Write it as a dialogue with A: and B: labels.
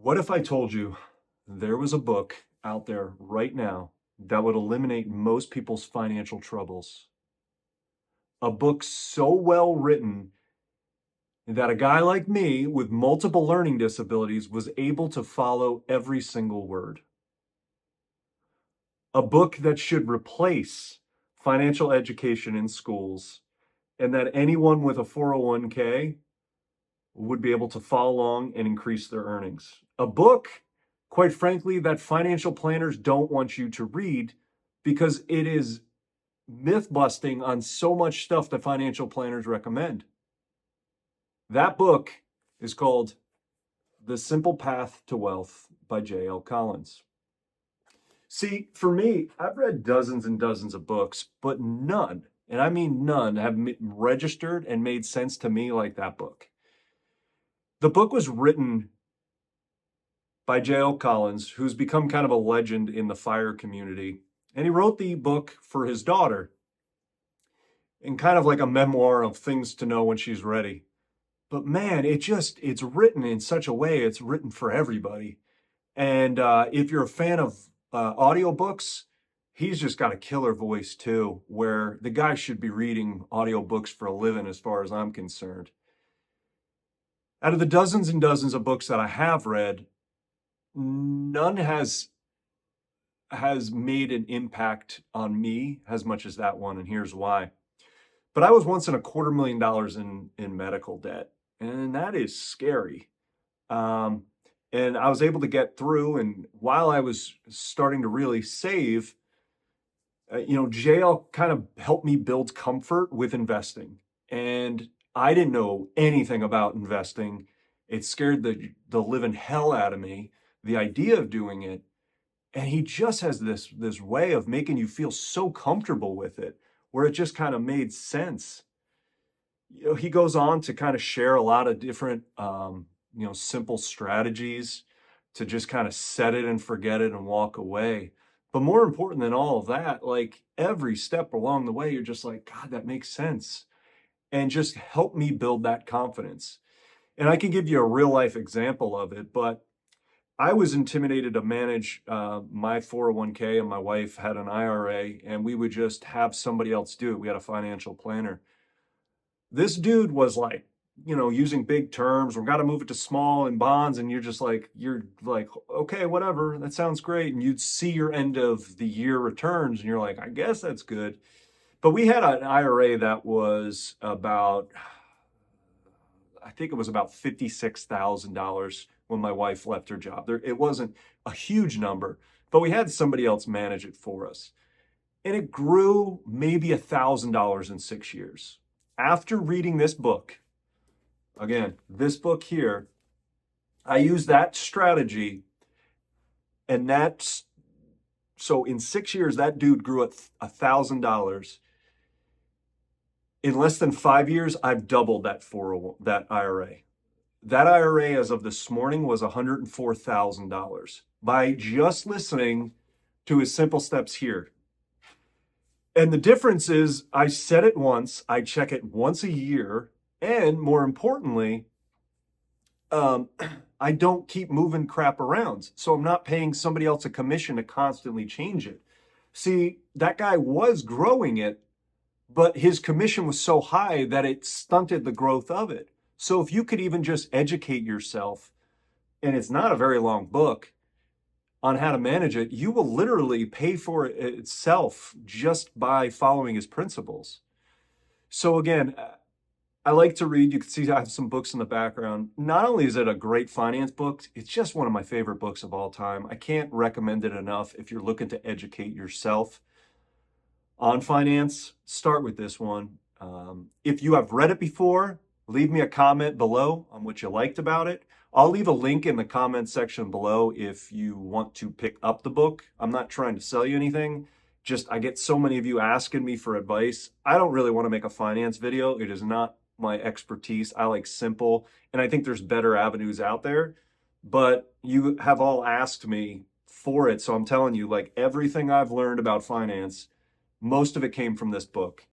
A: What if I told you there was a book out there right now that would eliminate most people's financial troubles? A book so well written that a guy like me with multiple learning disabilities was able to follow every single word. A book that should replace financial education in schools, and that anyone with a 401k would be able to follow along and increase their earnings. A book, quite frankly, that financial planners don't want you to read because it is myth busting on so much stuff that financial planners recommend. That book is called The Simple Path to Wealth by J.L. Collins. See, for me, I've read dozens and dozens of books, but none, and I mean none, have registered and made sense to me like that book. The book was written by J.L. Collins, who's become kind of a legend in the f.i.r.e. community. And he wrote the book for his daughter and kind of like a memoir of things to know when she's ready. But man, it's written in such a way, it's written for everybody. And if you're a fan of audiobooks, he's just got a killer voice too, where the guy should be reading audiobooks for a living as far as I'm concerned. Out of the dozens and dozens of books that I have read, none has made an impact on me as much as that one, and here's why. But I was once in $250,000 in medical debt, and that is scary. And I was able to get through, and while I was starting to really save, JL kind of helped me build comfort with investing. And I didn't know anything about investing. It scared the living hell out of me, the idea of doing it. And he just has this way of making you feel so comfortable with it, where it just kind of made sense. He goes on to kind of share a lot of different, simple strategies to just kind of set it and forget it and walk away. But more important than all of that, like every step along the way, you're just like, God, that makes sense. And just help me build that confidence. And I can give you a real life example of it, but I was intimidated to manage my 401k, and my wife had an IRA, and we would just have somebody else do it. We had a financial planner. This dude was like, using big terms. We've got to move it to small and bonds. And you're like, okay, whatever. That sounds great. And you'd see your end of the year returns and you're like, I guess that's good. But we had an IRA that was about, I think it was about $56,000 when my wife left her job. It wasn't a huge number, but we had somebody else manage it for us. And it grew maybe $1,000 in 6 years. After reading this book, again, this book here, I used that strategy, and so in 6 years, that dude grew at $1,000. In less than 5 years, I've doubled that IRA. That IRA, as of this morning, was $104,000 by just listening to his simple steps here. And the difference is I set it once, I check it once a year, and more importantly, I don't keep moving crap around. So I'm not paying somebody else a commission to constantly change it. See, that guy was growing it, but his commission was so high that it stunted the growth of it. So if you could even just educate yourself, and it's not a very long book, on how to manage it, you will literally pay for it itself just by following his principles. So again, I like to read. You can see I have some books in the background. Not only is it a great finance book, it's just one of my favorite books of all time. I can't recommend it enough. If you're looking to educate yourself on finance, start with this one. If you have read it before, leave me a comment below on what you liked about it. I'll leave a link in the comment section below if you want to pick up the book. I'm not trying to sell you anything. Just I get so many of you asking me for advice. I don't really want to make a finance video. It is not my expertise. I like simple, and I think there's better avenues out there. But you have all asked me for it. So I'm telling you, like everything I've learned about finance, most of it came from this book.